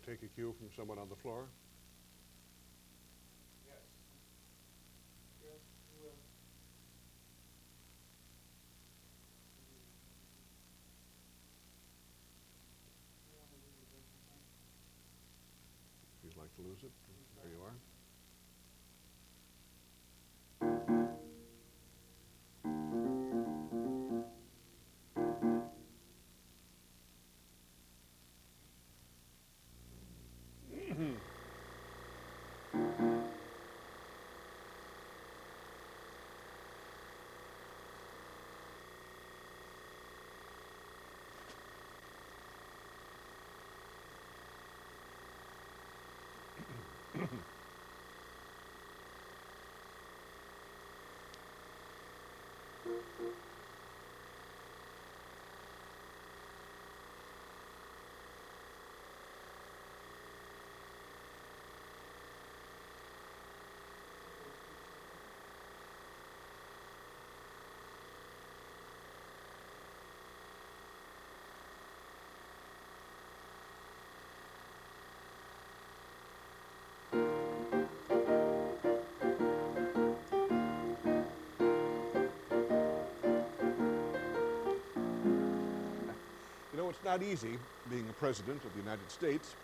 take a cue from someone on the floor? Yes. Yes, you will. If you'd like to lose it, there you are. You know, it's not easy being a president of the United States.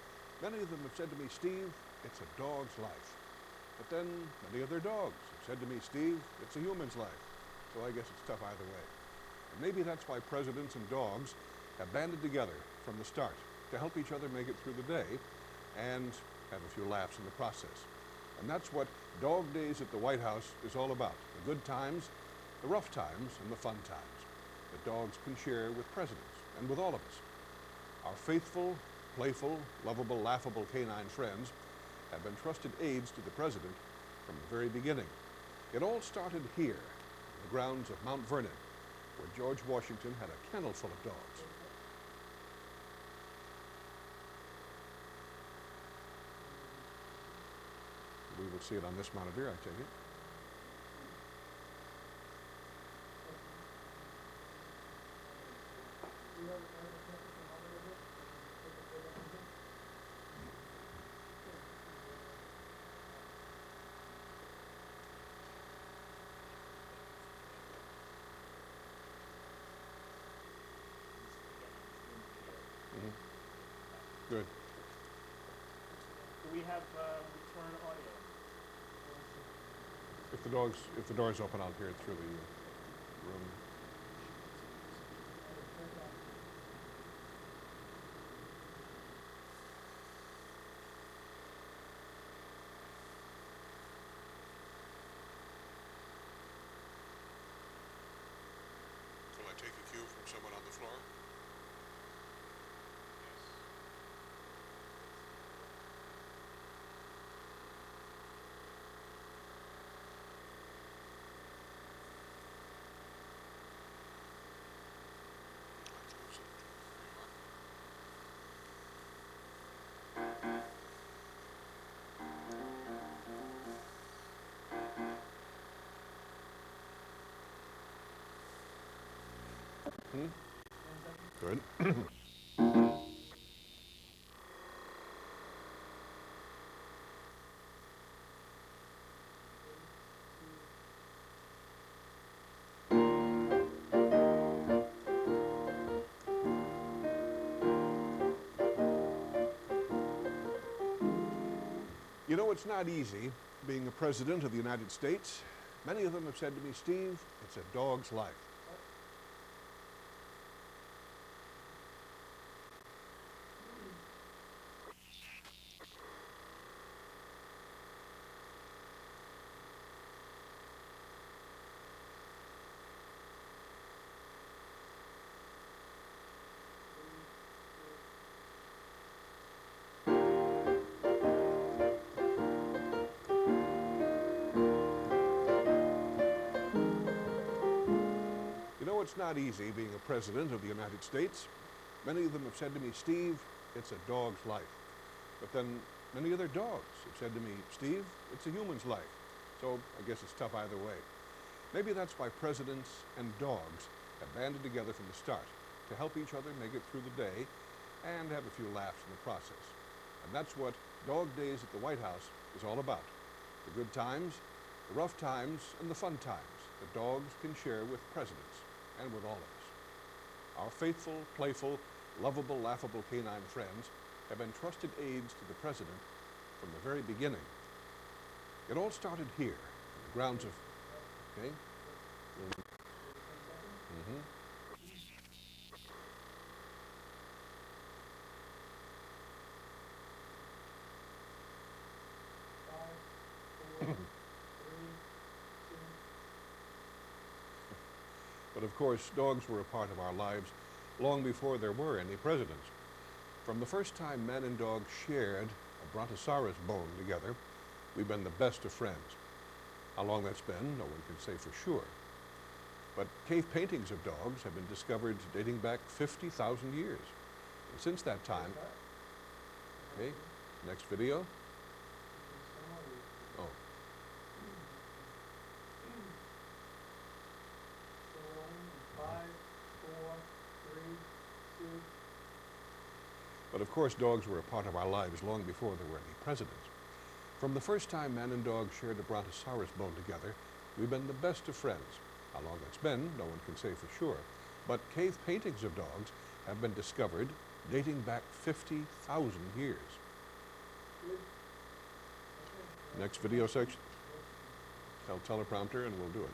Many of them have said to me, Steve, it's a dog's life. But then many other dogs have said to me, Steve, it's a human's life. So I guess it's tough either way. And maybe that's why presidents and dogs have banded together from the start to help each other make it through the day and have a few laughs in the process. And that's what Dog Days at the White House is all about. The good times, the rough times, and the fun times that dogs can share with presidents and with all of us. Our faithful, playful, lovable, laughable canine friends have been trusted aides to the president from the very beginning. It all started here, on the grounds of Mount Vernon, where George Washington had a kennel full of dogs. We will see it on this monitor, I take it. Good. Do we have return audio? If the door's open, I'll hear it through the room. Shall I take a cue from someone on the floor? Good. You know, it's not easy being a president of the United States. Many of them have said to me, Steve, it's a dog's life. You know, it's not easy being a president of the United States. Many of them have said to me, Steve, it's a dog's life. But then many other dogs have said to me, Steve, it's a human's life. So I guess it's tough either way. Maybe that's why presidents and dogs have banded together from the start to help each other make it through the day and have a few laughs in the process. And that's what Dog Days at the White House is all about. The good times, the rough times, and the fun times that dogs can share with presidents and with all of us. Our faithful, playful, lovable, laughable canine friends have been trusted aides to the president from the very beginning. It all started here, on the grounds of, okay? Mm-hmm. But of course, dogs were a part of our lives long before there were any presidents. From the first time man and dog shared a brontosaurus bone together, we've been the best of friends. How long that's been, no one can say for sure. But cave paintings of dogs have been discovered dating back 50,000 years. And since that time, okay, next video. Oh, but of course, dogs were a part of our lives long before there were any presidents. From the first time man and dog shared a brontosaurus bone together, we've been the best of friends. How long that's been, no one can say for sure. But cave paintings of dogs have been discovered dating back 50,000 years. Next video section. Tell teleprompter and we'll do it.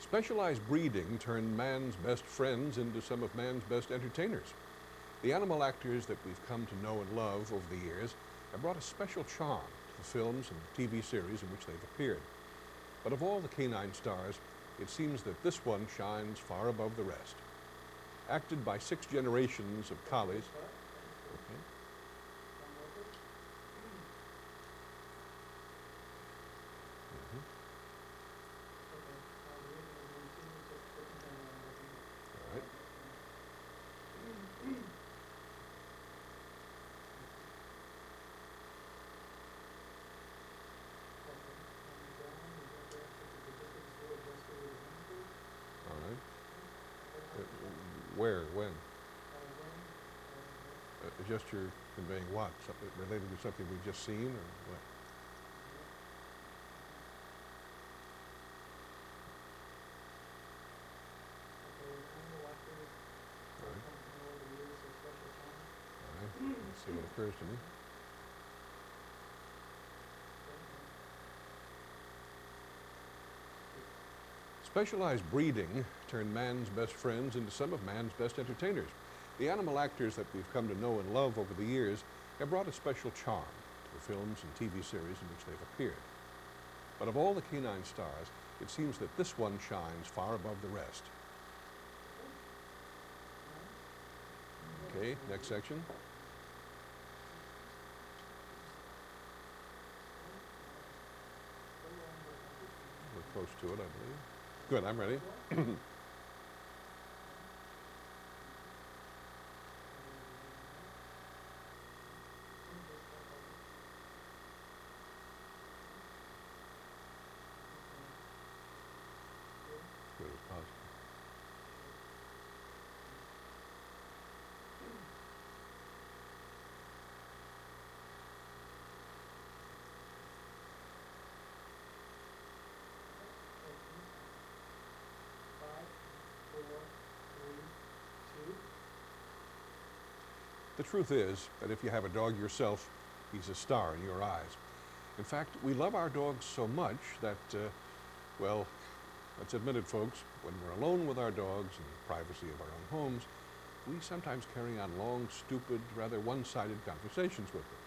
Specialized breeding turned man's best friends into some of man's best entertainers. The animal actors that we've come to know and love over the years have brought a special charm to the films and TV series in which they've appeared. But of all the canine stars, it seems that this one shines far above the rest. Acted by 6 generations of collies. Okay. Mhm. All right. All right. Where? When? A gesture conveying what? Something related to something we've just seen, or what? All right. All right. Let's see what occurs to me. Specialized breeding turned man's best friends into some of man's best entertainers. The animal actors that we've come to know and love over the years have brought a special charm to the films and TV series in which they've appeared. But of all the canine stars, it seems that this one shines far above the rest. Okay, next section. We're close to it, I believe. Good, I'm ready. Good as possible. The truth is that if you have a dog yourself, he's a star in your eyes. In fact, we love our dogs so much that, well, let's admit it, folks, when we're alone with our dogs in the privacy of our own homes, we sometimes carry on long, stupid, rather one-sided conversations with them.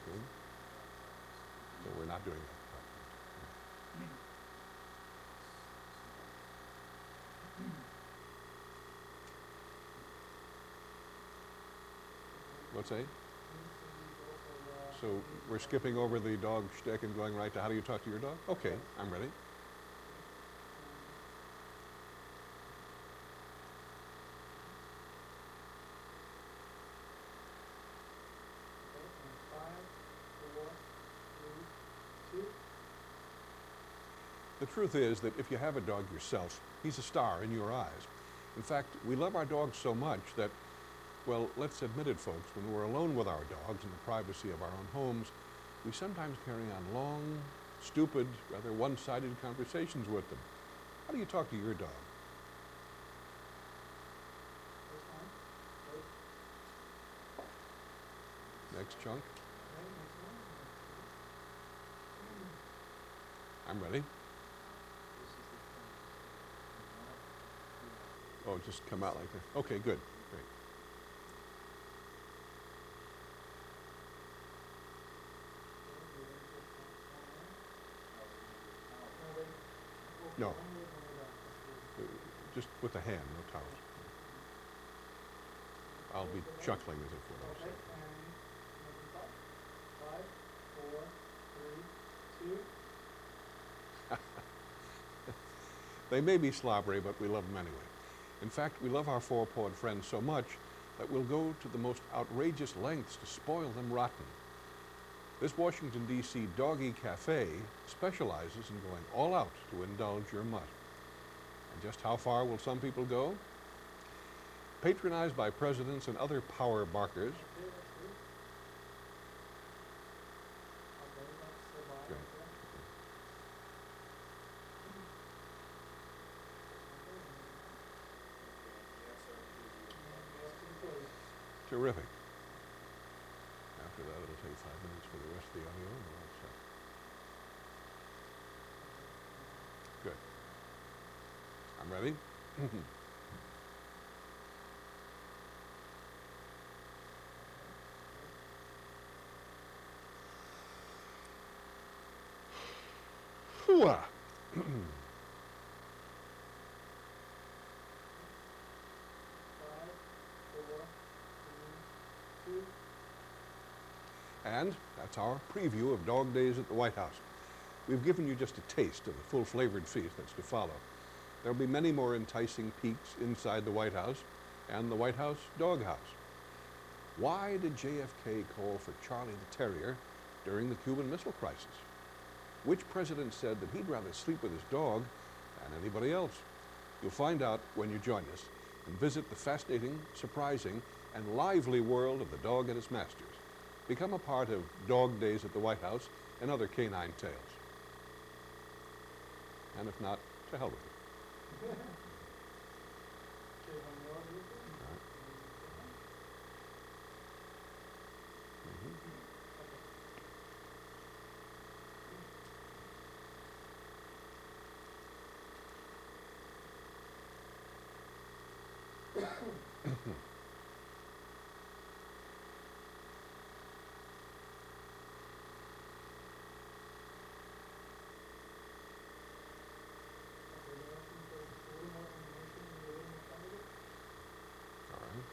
Okay? So we're not doing that. What's that? So we're skipping over the dog shtick and going right to how do you talk to your dog? Okay, I'm ready. The truth is that if you have a dog yourself, he's a star in your eyes. In fact, we love our dogs so much that, well, let's admit it, folks, when we're alone with our dogs in the privacy of our own homes, we sometimes carry on long, stupid, rather one-sided conversations with them. How do you talk to your dog? This one. Wait. Next chunk. Okay, next one. I'm ready. Oh, just come out like that. Okay, good. Great. No. Just with the hand, no towels. I'll be chuckling as if what I'm Okay, saying. and number 5, 4, 3, 2. They may be slobbery, but we love them anyway. In fact, we love our four-pawed friends so much that we'll go to the most outrageous lengths to spoil them rotten. This Washington, D.C. doggy cafe specializes in going all out to indulge your mutt. And just how far will some people go? Patronized by presidents and other power barkers. Okay, that's good. Okay, that's the bottom. Good. Okay. Terrific. After that, it'll take 5 minutes for the rest of the audio, and we're all set. Good. I'm ready? Hooah! 5, 4, 3, 2. And that's our preview of Dog Days at the White House. We've given you just a taste of the full-flavored feast that's to follow. There'll be many more enticing peeks inside the White House and the White House doghouse. Why did JFK call for Charlie the Terrier during the Cuban Missile Crisis? Which president said that he'd rather sleep with his dog than anybody else? You'll find out when you join us and visit the fascinating, surprising, and lively world of the dog and its masters. Become a part of Dog Days at the White House and other canine tales. And if not, to hell with it. Okay, one more, please. All right. Mhm. Okay, you're asking for a little more information and a little more candidate? All right.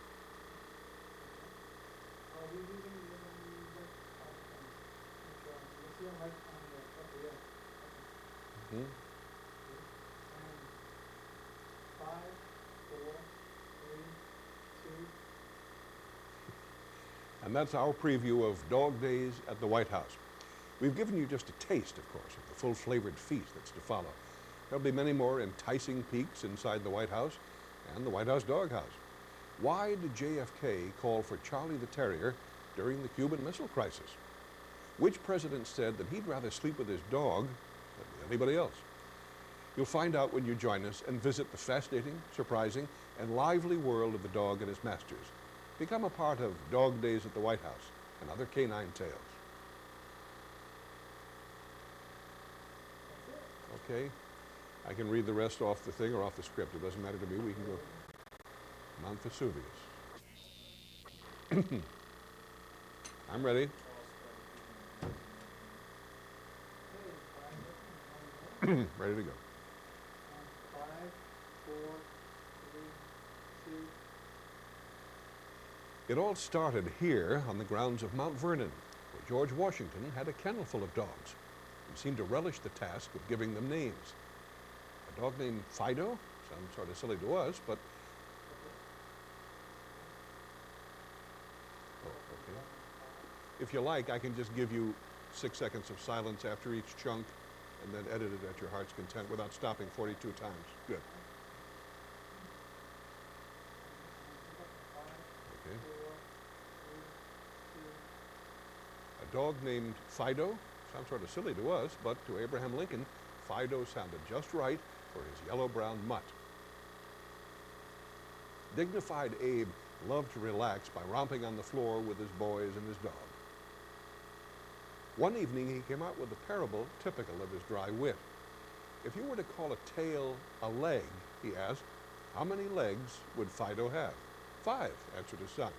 Are we using the exact outcomes? Let's see on right on the, okay, yeah. Okay. Mhm. Okay. And 5, 4, 3, 2. And that's our preview of Dog Days at the White House. We've given you just a taste, of course, of the full-flavored feast that's to follow. There'll be many more enticing peeks inside the White House and the White House doghouse. Why did JFK call for Charlie the Terrier during the Cuban Missile Crisis? Which president said that he'd rather sleep with his dog than with anybody else? You'll find out when you join us and visit the fascinating, surprising, and lively world of the dog and his masters. Become a part of Dog Days at the White House and other canine tales. That's it. Okay? I can read the rest off the thing or off the script. It doesn't matter to me. We can go Mount Vesuvius. I'm ready. Okay, 5 seconds, 1 more. Ready to go. And 5, 4, 3, 2. It all started here on the grounds of Mount Vernon, where George Washington had a kennel full of dogs and seemed to relish the task of giving them names. A dog named Fido sounds sort of silly to us, but... Oh, okay. If you like, I can just give you 6 seconds of silence after each chunk and then edit it at your heart's content without stopping 42 times. Good. Okay. A dog named Fido. Sounds sort of silly to us, but to Abraham Lincoln, Fido sounded just right for his yellow-brown mutt. Dignified Abe loved to relax by romping on the floor with his boys and his dog. One evening he came out with a parable typical of his dry wit. If you were to call a tail a leg, he asked, how many legs would Fido have? 5, answered his son.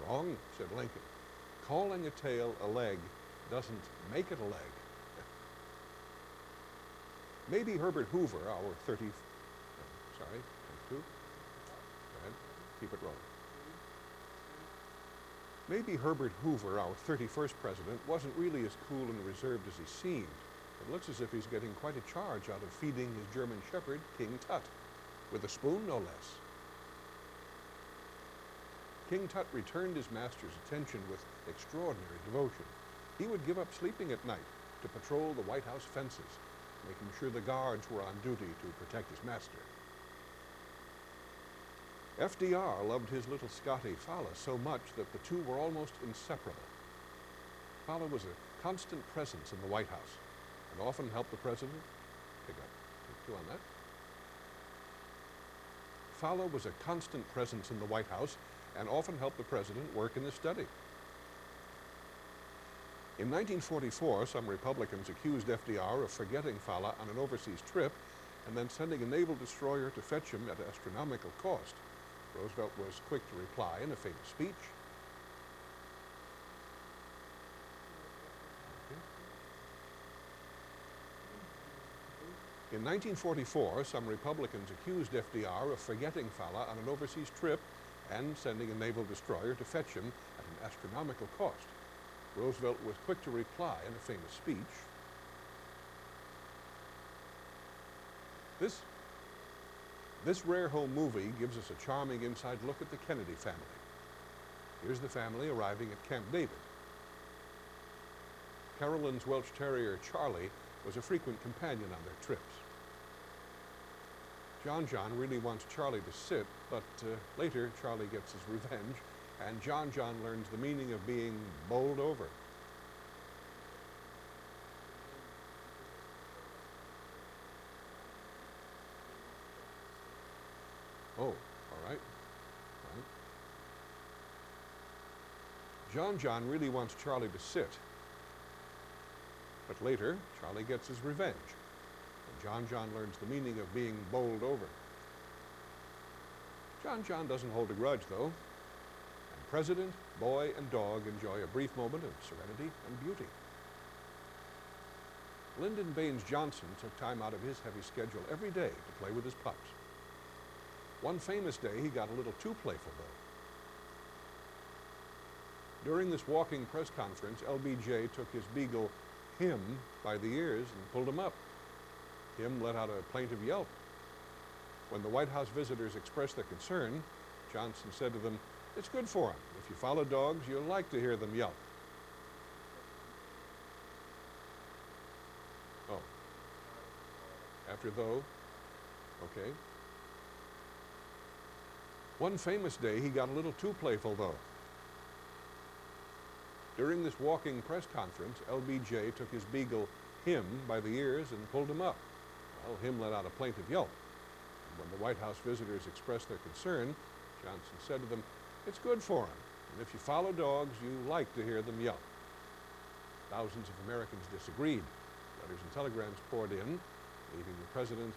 Wrong, said Lincoln. Calling a tail a leg doesn't make it a leg. Maybe Herbert Hoover, our 32. Go ahead, keep it rolling. Maybe Herbert Hoover, our 31st president, wasn't really as cool and reserved as he seemed. It looks as if he's getting quite a charge out of feeding his German shepherd, King Tut, with a spoon, no less. King Tut returned his master's attention with extraordinary devotion. He would give up sleeping at night to patrol the White House fences, making sure the guards were on duty to protect his master. FDR loved his little Scotty Fowler so much that the two were almost inseparable. Fowler was a constant presence in the White House and often helped the president. Take 2 on that. Fowler was a constant presence in the White House and often helped the president work in his study. In 1944, some Republicans accused FDR of forgetting Fowler on an overseas trip and then sending a naval destroyer to fetch him at astronomical cost. Roosevelt was quick to reply in a famous speech. In 1944, some Republicans accused FDR of forgetting Fowler on an overseas trip and sending a naval destroyer to fetch him at an astronomical cost. Roosevelt was quick to reply in a famous speech. This rare home movie gives us a charming inside look at the Kennedy family. Here's the family arriving at Camp David. Carolyn's Welsh Terrier, Charlie, was a frequent companion on their trips. John really wants Charlie to sit, but later Charlie gets his revenge, and John learns the meaning of being bowled over. Oh, all right. John really wants Charlie to sit, but later Charlie gets his revenge, and John learns the meaning of being bowled over. John doesn't hold a grudge, though, and president, boy, and dog enjoy a brief moment of serenity and beauty. Lyndon Baines Johnson took time out of his heavy schedule every day to play with his pups. One famous day, he got a little too playful, though. During this walking press conference, LBJ took his beagle, Him, by the ears and pulled him up. Him let out a plaintive yelp. When the White House visitors expressed their concern, Johnson said to them, "It's good for them. If you follow dogs, you'll like to hear them yelp." Oh. After though? Okay. One famous day, he got a little too playful, though. During this walking press conference, LBJ took his beagle, Him, by the ears and pulled him up. Well, Him let out a plaintive yelp. And when the White House visitors expressed their concern, Johnson said to them, "It's good for them. And if you follow dogs, you like to hear them yelp." Thousands of Americans disagreed. Letters and telegrams poured in, leaving the president.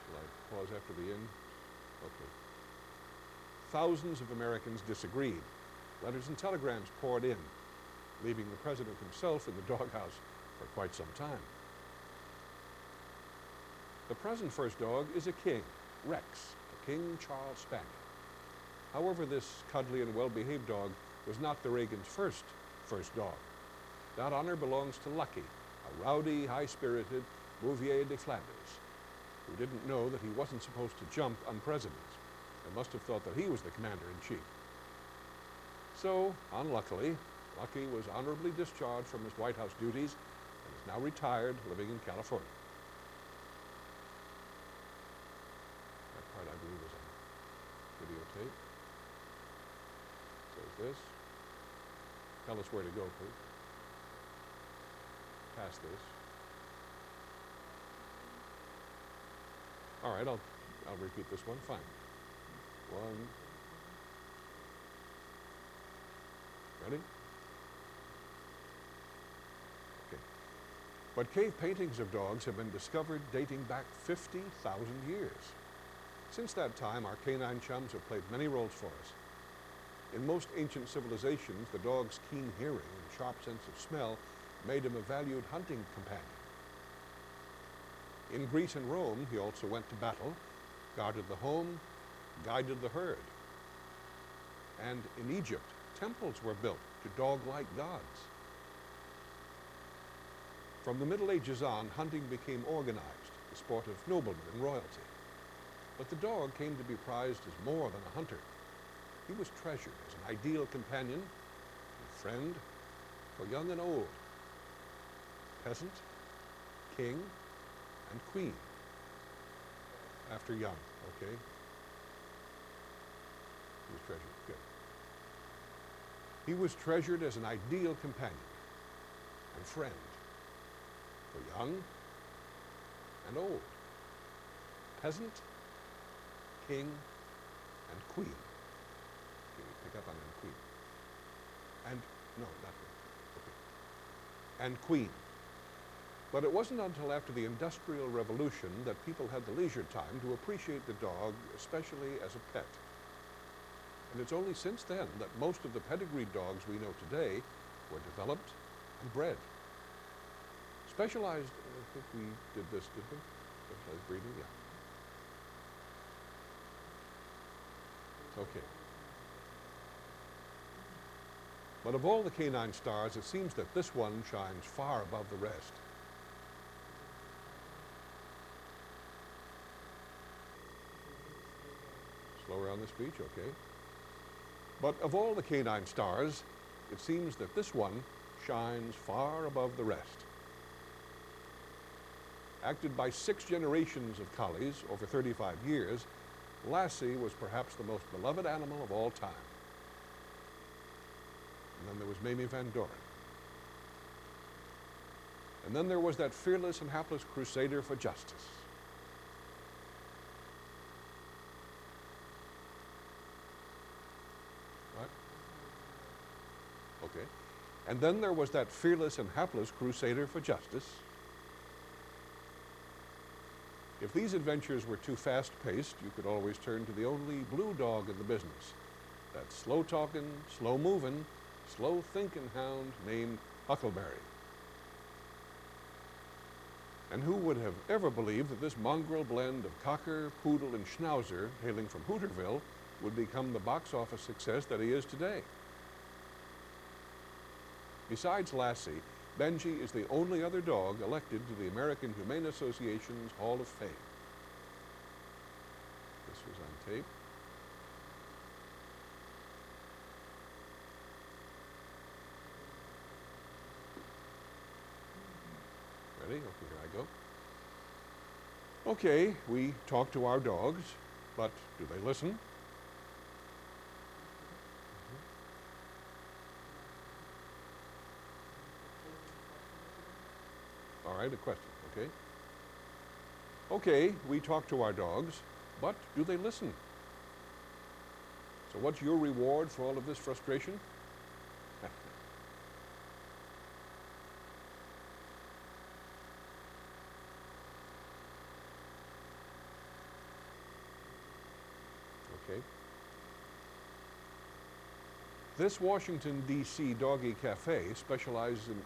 Shall I pause after the in? Okay. Thousands of Americans disagreed. Letters and telegrams poured in, leaving the president himself in the doghouse for quite some time. The present first dog is a king, Rex, a King Charles Spaniel. However, this cuddly and well-behaved dog was not the Reagans' first dog. That honor belongs to Lucky, a rowdy, high-spirited Bouvier de Flanders, who didn't know that he wasn't supposed to jump on presidents and must have thought that he was the commander-in-chief. So, unluckily, Lucky was honorably discharged from his White House duties and is now retired, living in California. Okay. Says this. Tell us where to go, please. Past this. All right, I'll repeat this one. Fine. One. Ready? Okay. But cave paintings of dogs have been discovered dating back 50,000 years. Since that time, our canine chums have played many roles for us. In most ancient civilizations, the dog's keen hearing and sharp sense of smell made him a valued hunting companion. In Greece and Rome, he also went to battle, guarded the home, guided the herd. And in Egypt, temples were built to dog-like gods. From the Middle Ages on, hunting became organized, the sport of noblemen and royalty. But the dog came to be prized as more than a hunter. He was treasured as an ideal companion and friend for young and old, peasant, king, and queen. After young, okay? He was treasured, good. He was treasured as an ideal companion and friend for young and old, peasant, king, and queen. Okay, pick up on that, queen. And, no, not queen. Okay. And queen. But it wasn't until after the Industrial Revolution that people had the leisure time to appreciate the dog, especially as a pet. And it's only since then that most of the pedigreed dogs we know today were developed and bred. Specialized, I think we did this, didn't we? Specialized breeding, yeah. Okay. But of all the canine stars, it seems that this one shines far above the rest. Slower on this speech, okay. But of all the canine stars, it seems that this one shines far above the rest. Acted by 6 generations of collies over 35 years, Lassie was perhaps the most beloved animal of all time. And then there was Mamie Van Doren. And then there was that fearless and hapless crusader for justice. What? Okay. And then there was that fearless and hapless crusader for justice. If these adventures were too fast-paced, you could always turn to the only blue dog in the business. That slow-talking, slow-moving, slow-thinking hound named Huckleberry. And who would have ever believed that this mongrel blend of cocker, poodle, and schnauzer, hailing from Hooterville, would become the box office success that he is today? Besides Lassie, Benji is the only other dog elected to the American Humane Association's Hall of Fame. This was on tape. Ready? Okay, here I go. Okay, we talk to our dogs, but do they listen? All right, a question, okay? Okay, we talk to our dogs, but do they listen? So what's your reward for all of this frustration? Okay. This Washington, D.C. doggy cafe specializes in,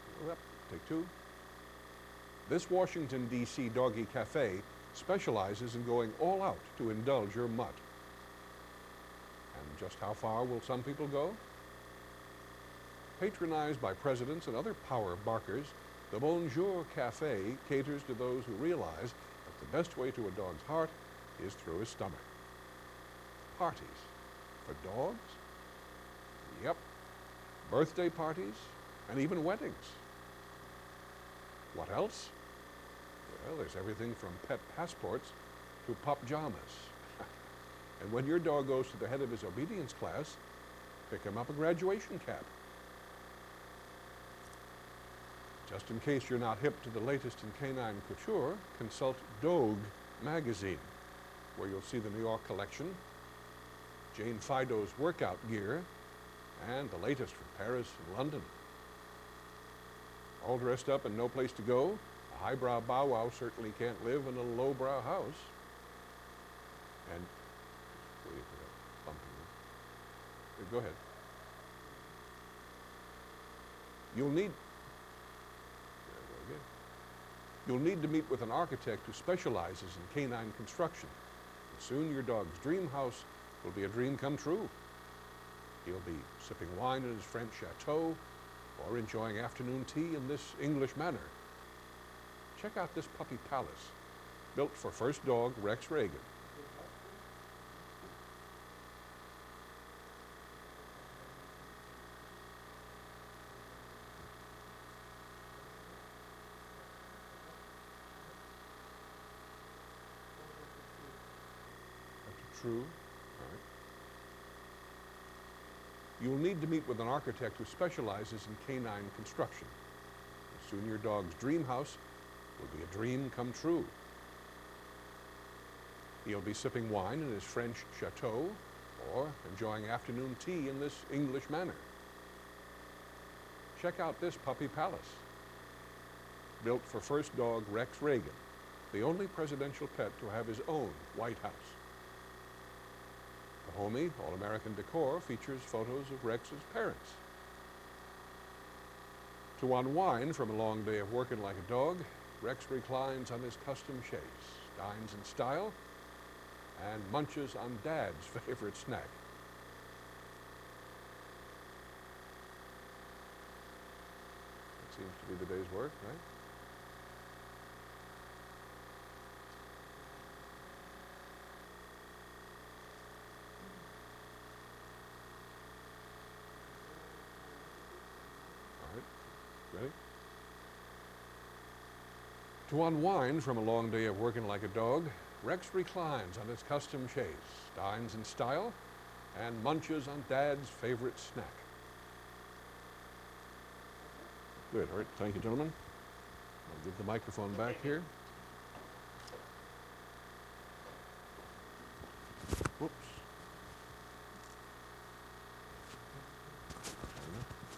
take 2. This Washington, D.C. doggy cafe specializes in going all out to indulge your mutt. And just how far will some people go? Patronized by presidents and other power barkers, the Bonjour Cafe caters to those who realize that the best way to a dog's heart is through his stomach. Parties for dogs? Yep. Birthday parties and even weddings. What else? Well, there's everything from pet passports to pup jamas. And when your dog goes to the head of his obedience class, pick him up a graduation cap. Just in case you're not hip to the latest in canine couture, consult Dogue magazine, where you'll see the New York collection, Jane Fido's workout gear, and the latest from Paris and London. All dressed up and no place to go, a highbrow bow wow certainly can't live in a lowbrow house. And wait for that bumping. Go ahead. You'll need to meet with an architect who specializes in canine construction. And soon your dog's dream house will be a dream come true. He'll be sipping wine in his French chateau or enjoying afternoon tea in this English manner. Check out this puppy palace, built for first dog Rex Reagan. True. All right. You'll need to meet with an architect who specializes in canine construction. Soon your dog's dream house will be a dream come true. He'll be sipping wine in his French chateau or enjoying afternoon tea in this English manner. Check out this puppy palace, built for first dog Rex Reagan, the only presidential pet to have his own White House. The homey, all-American decor features photos of Rex's parents. To unwind from a long day of working like a dog, Rex reclines on his custom chaise, dines in style, and munches on Dad's favorite snack. That seems to be the day's work, right? Ready? To unwind from a long day of working like a dog, Rex reclines on his custom chaise, dines in style, and munches on Dad's favorite snack. Good. All right. Thank you, gentlemen. I'll give the microphone back here. Whoops.